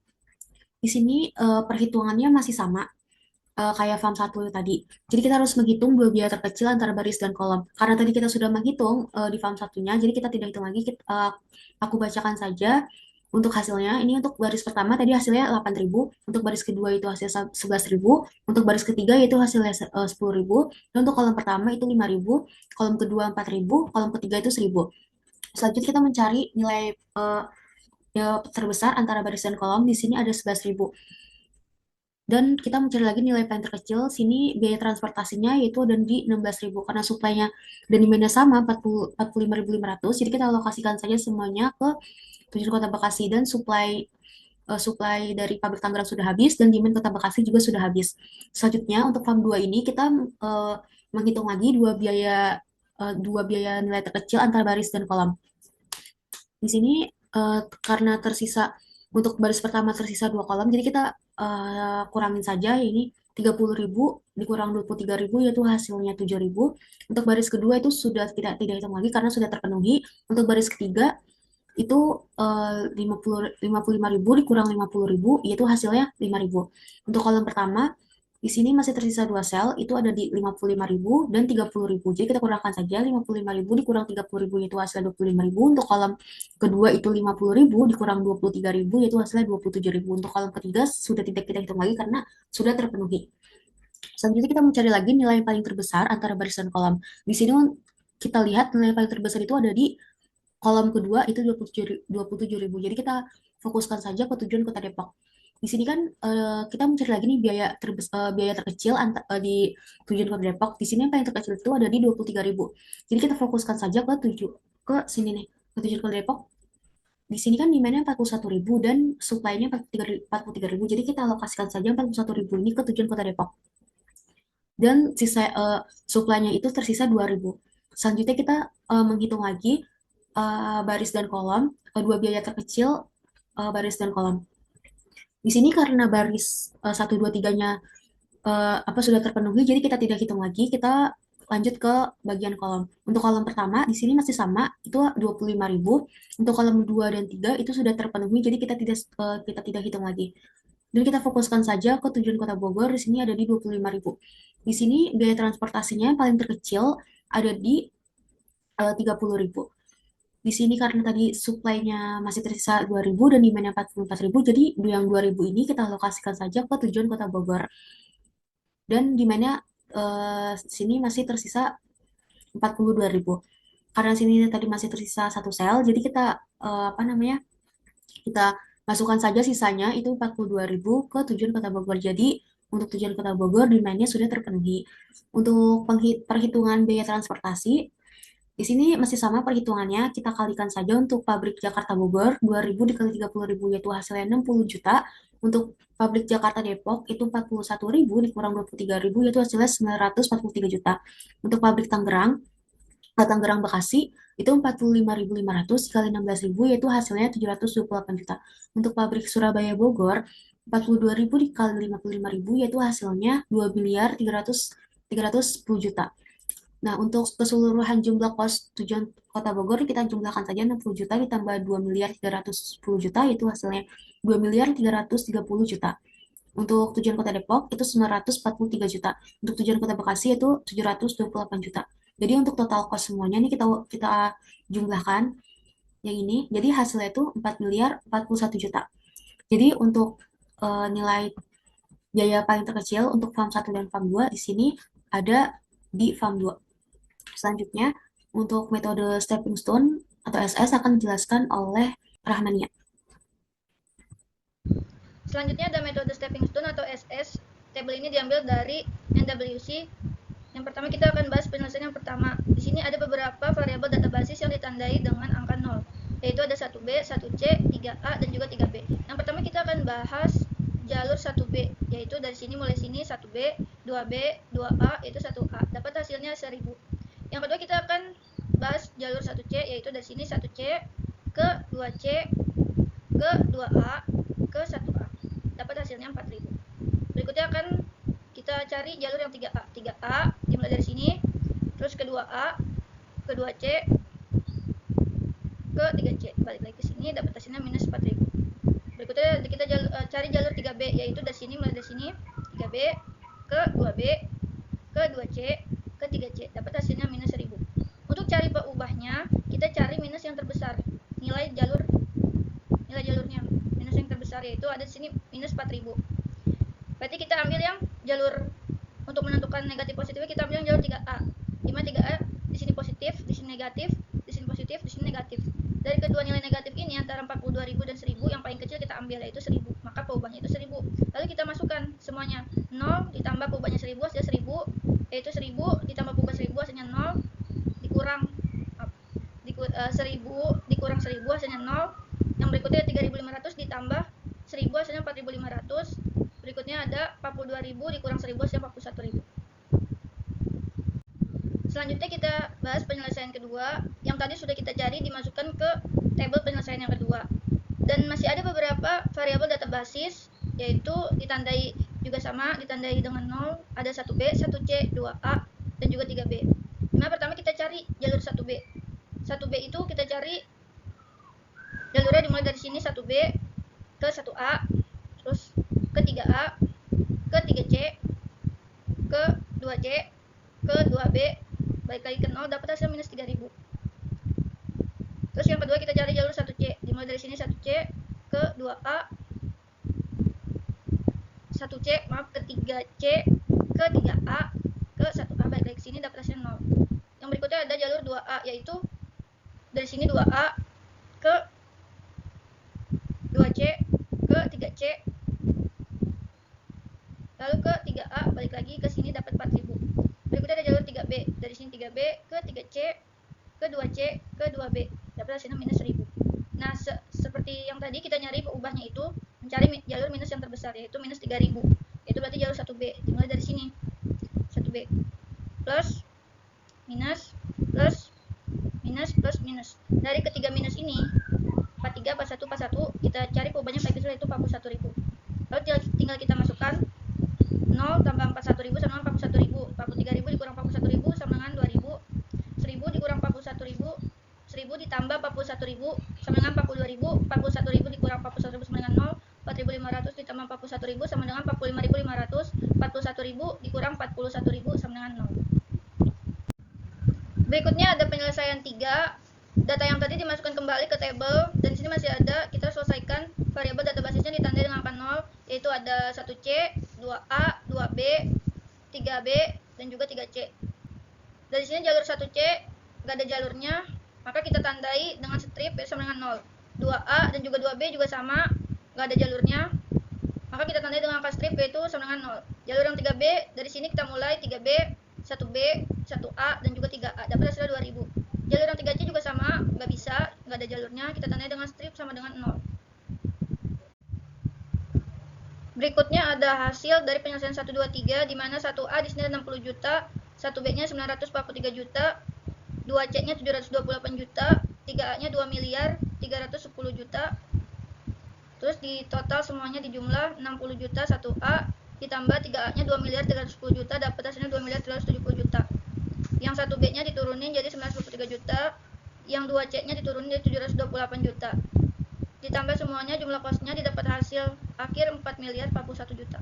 di sini perhitungannya masih sama kayak farm 1 tadi. Jadi kita harus menghitung dua biaya terkecil antara baris dan kolom. Karena tadi kita sudah menghitung di farm satunya, jadi kita tidak hitung lagi. Aku bacakan saja untuk hasilnya. Ini untuk baris pertama tadi hasilnya 8.000, untuk baris kedua itu hasil 11.000, untuk baris ketiga itu hasilnya 10.000, dan untuk kolom pertama itu 5.000, kolom kedua 4.000, kolom ketiga itu 1.000. Selanjutnya kita mencari nilai ya, terbesar antara baris dan kolom. Di sini ada 11.000. Dan kita mencari lagi nilai paling terkecil, sini biaya transportasinya yaitu ada di 16.000. Karena suplainya dan demand-nya sama, 45.500, jadi kita alokasikan saja semuanya ke tujuan kota Bekasi. Dan supply dari pabrik Tangerang sudah habis, dan demand kota Bekasi juga sudah habis. Selanjutnya, untuk farm 2 ini, kita menghitung lagi dua biaya nilai terkecil antara baris dan kolom. Di sini karena tersisa untuk baris pertama tersisa dua kolom, jadi kita kurangin saja ini 30.000 dikurang 23.000, yaitu hasilnya 7.000. Untuk baris kedua itu sudah tidak hitung lagi karena sudah terpenuhi. Untuk baris ketiga itu 55.000 dikurang 50.000, yaitu hasilnya 5.000. Untuk kolom pertama di sini masih tersisa dua sel, itu ada di 55.000 dan 30.000. Jadi kita kurangkan saja 55.000 dikurang 30.000, yaitu hasilnya 25.000. Untuk kolom kedua itu 50.000 dikurang 23.000, yaitu hasilnya 27.000. Untuk kolom ketiga sudah tidak kita hitung lagi karena sudah terpenuhi. Selanjutnya kita mencari lagi nilai yang paling terbesar antara baris dan kolom. Di sini kita lihat nilai yang paling terbesar itu ada di kolom kedua itu 27.000. Jadi kita fokuskan saja ke tujuan kota Depok. Di sini kan kita mencari lagi nih biaya terkecil di tujuan kota Depok. Di sini yang paling terkecil itu ada di 23.000. Jadi kita fokuskan saja ke sini nih, ke tujuan kota Depok. Di sini kan demand-nya 41.000 dan supply-nya 43.000. Jadi kita alokasikan saja 41.000 ini ke tujuan kota Depok. Dan sisa supply-nya itu tersisa 2.000. Selanjutnya kita menghitung lagi baris dan kolom, dua biaya terkecil baris dan kolom. Di sini karena baris 1, 2, 3-nya sudah terpenuhi, jadi kita tidak hitung lagi, kita lanjut ke bagian kolom. Untuk kolom pertama, di sini masih sama, itu 25.000. Untuk kolom 2 dan 3 itu sudah terpenuhi, jadi kita tidak hitung lagi. Dan kita fokuskan saja ke tujuan kota Bogor, di sini ada di 25.000. Di sini biaya transportasinya yang paling terkecil ada di 30.000. Di sini karena tadi supply-nya masih tersisa 2.000 dan demand-nya 44.000, jadi yang 2.000 ini kita alokasikan saja ke tujuan kota Bogor. Dan demand-nya sini masih tersisa 42.000. Karena sini tadi masih tersisa satu sel, jadi kita kita masukkan saja sisanya itu 42.000 ke tujuan kota Bogor. Jadi untuk tujuan kota Bogor demand-nya sudah terpenuhi. Untuk perhitungan biaya transportasi, Di sini masih sama perhitungannya, kita kalikan saja untuk pabrik Jakarta Bogor, 2.000 dikali 30.000 yaitu hasilnya 60 juta. Untuk pabrik Jakarta Depok itu 41.000 dikurang 23.000 yaitu hasilnya 943 juta. Untuk pabrik Tangerang Bekasi itu 45.500 dikali 16.000 yaitu hasilnya 728 juta. Untuk pabrik Surabaya Bogor 42.000 dikali 55.000 yaitu hasilnya 2 miliar 310 juta. Nah, untuk keseluruhan jumlah kos tujuan Kota Bogor, kita jumlahkan saja 60 juta ditambah 2 miliar 310 juta, itu hasilnya 2 miliar 330 juta. Untuk tujuan Kota Depok, itu 943 juta. Untuk tujuan Kota Bekasi, itu 728 juta. Jadi, untuk total kos semuanya, ini kita jumlahkan yang ini. Jadi, hasilnya itu 4 miliar 41 juta. Jadi, untuk nilai biaya paling terkecil untuk farm 1 dan farm 2, di sini ada di farm 2. Selanjutnya, untuk metode stepping stone atau SS akan dijelaskan oleh Rahmania. Selanjutnya ada metode stepping stone atau SS. Tabel ini diambil dari NWC. Yang pertama kita akan bahas penyelesaian yang pertama. Di sini ada beberapa variabel data basis yang ditandai dengan angka 0, yaitu ada 1B, 1C, 3A, dan juga 3B. Yang pertama kita akan bahas jalur 1B, yaitu dari sini mulai sini 1B, 2B, 2A, yaitu 1A. Dapat hasilnya 1000. Yang kedua kita akan bahas jalur 1C, yaitu dari sini 1C ke 2C ke 2A ke 1A. Dapat hasilnya 4000. Berikutnya akan kita cari jalur yang 3A. 3A dimulai dari sini, terus ke 2A, ke 2C, ke 3C. Balik lagi ke sini, dapat hasilnya minus 4000. Berikutnya kita cari jalur 3B, yaitu dari sini mulai dari sini 3B ke 2B ke 2C ke 3C, dapat hasilnya minus 1000. Untuk cari peubahnya, kita cari minus yang terbesar, nilai jalurnya minus yang terbesar, yaitu ada di sini minus 4000. Berarti kita ambil yang jalur untuk menentukan negatif positifnya, kita ambil yang jalur 3A. Di mana 3A di sini positif, di sini negatif, di sini positif, di sini negatif. Dari kedua nilai negatif ini antara 42.000 dan 1000 yang paling kecil kita ambil, yaitu 1000. Maka peubahnya itu 1000. Lalu kita masukkan semuanya. 0 ditambah peubahnya 1000 hasilnya 1000, yaitu 1000 ditambah peubah 1000 hasilnya 0 dikurang 1000 dikurang 1000 hasilnya 0. Yang berikutnya 3500 ditambah 1000 hasilnya 4500. Berikutnya ada 42.000 dikurang 1000 hasilnya 41.000. Selanjutnya kita bahas penyelesaian kedua. Yang tadi sudah kita cari dimasukkan ke tabel penyelesaian yang kedua. Dan masih ada beberapa variabel data basis, yaitu ditandai juga sama, ditandai dengan 0, ada 1B, 1C, 2A, dan juga 3B. Nah, pertama kita cari jalur 1B. 1B itu kita cari jalurnya dimulai dari sini 1B ke 1A, terus ke 3A, ke 3C, ke 2C, ke 2B, balik lagi ke 0, dapat hasil minus 3000. Terus yang kedua kita cari jalur 1C, dimulai dari sini 1C ke 2A, 1C, maaf, ke 3C, ke 3A, ke 1A, balik lagi ke sini dapat hasil 0. Yang berikutnya ada jalur 2A, yaitu dari sini 2A ke 2C, ke 3C, lalu ke 3A, balik lagi ke sini dapat 4000. Berikutnya ada jalur 3B, dari sini 3B ke 3C, ke 2C, ke 2B, dapat hasilnya minus 1000. Nah, seperti yang tadi kita nyari peubahnya itu mencari jalur minus yang terbesar, yaitu minus 3000. Itu berarti jalur 1B, dimulai dari sini 1B, plus, minus, plus, minus, plus, minus. Dari ketiga minus ini 43, 41, 41, kita cari peubahnya paling kecil, yaitu 41.000. Lalu tinggal kita masukkan 0 tambah 41.000 sama dengan 41.000. 43.000 dikurang 41.000 sama dengan 2.000. 1000 dikurang 41.000. 1000 ditambah 41.000 sama dengan 42.000. 41.000 dikurang 41.000 sama dengan 0. 4.500 ditambah 41.000 sama dengan 45.500. 41.000 dikurang 41.000 sama dengan 0. Berikutnya ada penyelesaian 3. Data yang tadi dimasukkan kembali ke tabel, dan di sini masih ada, kita selesaikan variabel data basisnya ditandai dengan angka 0, yaitu ada 1C, 2A, 2B, 3B, dan juga 3C. Dari sini jalur 1C nggak ada jalurnya, maka kita tandai dengan strip sama dengan 0. 2A dan juga 2B juga sama, nggak ada jalurnya, maka kita tandai dengan angka strip yaitu sama dengan 0. Jalur yang 3B, dari sini kita mulai 3B, 1B, 1A, dan juga 3A, dapat hasilnya 2000. Jalur yang 3C juga sama, nggak bisa, nggak ada jalurnya, kita tandai dengan strip sama dengan 0. Berikutnya ada hasil dari penyelesaian 1, 2, 3, di mana 1A di sini ada 60 juta, 1B-nya 943 juta, 2C-nya 728 juta, 3A-nya 2 miliar 310 juta. Terus di total semuanya di jumlah 60 juta 1A ditambah 3A-nya 2 miliar 310 juta, dapat hasilnya 2 miliar 370 juta. Yang 1B-nya diturunin jadi 923 juta, yang 2C-nya diturunin jadi 728 juta. Ditambah semuanya jumlah kosnya didapat hasil akhir 4 miliar 41 juta.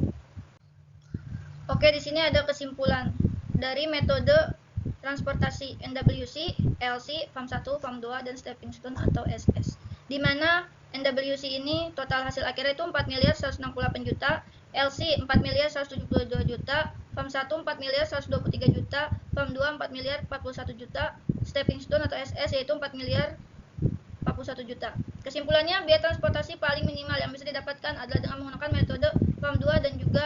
Oke, di sini ada kesimpulan dari metode transportasi NWC, LC, FAM1, FAM2, dan stepping stone atau SS. Di mana NWC ini total hasil akhirnya itu 4 miliar 168 juta, LC 4 miliar 172 juta, FAM1 4 miliar 123 juta, FAM2 4 miliar 41 juta, stepping stone atau SS yaitu 4 miliar 41 juta. Kesimpulannya, biaya transportasi paling minimal yang bisa didapatkan adalah dengan menggunakan metode FAM2 dan juga